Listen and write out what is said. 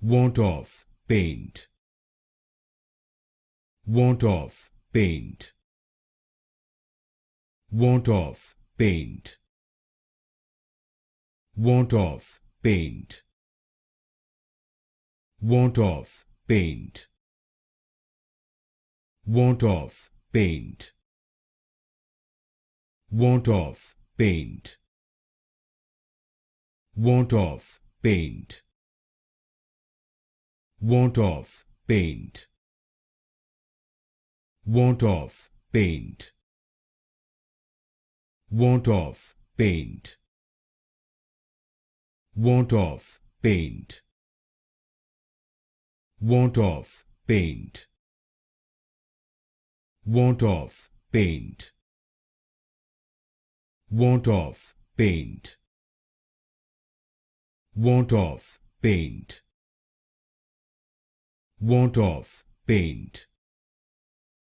Wart-Off Paint. Wart-Off Paint. Wart-Off Paint. Wart-Off Paint. Wart-Off Paint. Wart-Off Paint. Wart-Off Paint. Wart-Off Paint. Wart-Off Paint. Wart-Off Paint. Wart-Off Paint. Wart-Off Paint. Wart-Off Paint. Wart-Off Paint. Wart-Off Paint. Wart-Off Paint. Wart-Off Paint.